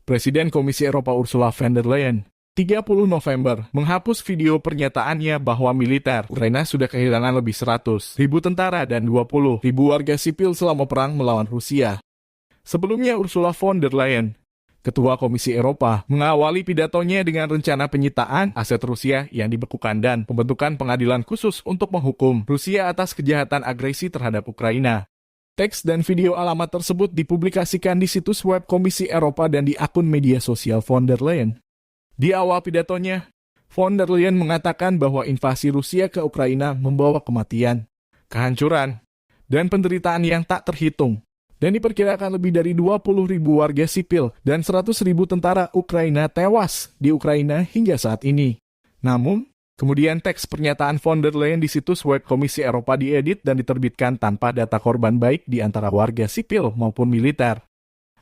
Presiden Komisi Eropa Ursula von der Leyen, 30 November, menghapus video pernyataannya bahwa militer Ukraina sudah kehilangan lebih 100.000 tentara dan 20.000 warga sipil selama perang melawan Rusia. Sebelumnya Ursula von der Leyen, Ketua Komisi Eropa, mengawali pidatonya dengan rencana penyitaan aset Rusia yang dibekukan dan pembentukan pengadilan khusus untuk menghukum Rusia atas kejahatan agresi terhadap Ukraina. Teks dan video alamat tersebut dipublikasikan di situs web Komisi Eropa dan di akun media sosial von der Leyen. Di awal pidatonya, von der Leyen mengatakan bahwa invasi Rusia ke Ukraina membawa kematian, kehancuran, dan penderitaan yang tak terhitung, dan diperkirakan lebih dari 20.000 warga sipil dan 100.000 tentara Ukraina tewas di Ukraina hingga saat ini. Namun, kemudian teks pernyataan von der Leyen di situs web Komisi Eropa diedit dan diterbitkan tanpa data korban baik di antara warga sipil maupun militer.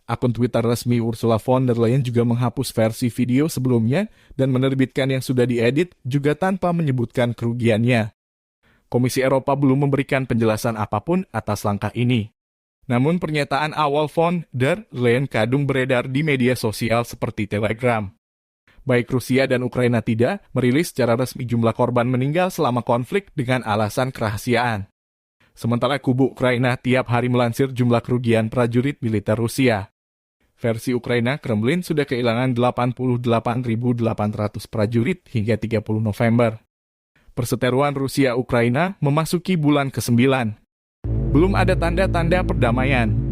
Akun Twitter resmi Ursula von der Leyen juga menghapus versi video sebelumnya dan menerbitkan yang sudah diedit juga tanpa menyebutkan kerugiannya. Komisi Eropa belum memberikan penjelasan apapun atas langkah ini. Namun pernyataan awal von der Leyen kadung beredar di media sosial seperti Telegram. Baik Rusia dan Ukraina tidak merilis secara resmi jumlah korban meninggal selama konflik dengan alasan kerahasiaan. Sementara kubu Ukraina tiap hari melansir jumlah kerugian prajurit militer Rusia. Versi Ukraina, Kremlin sudah kehilangan 88.800 prajurit hingga 30 November. Perseteruan Rusia-Ukraina memasuki bulan ke-9. Belum ada tanda-tanda perdamaian.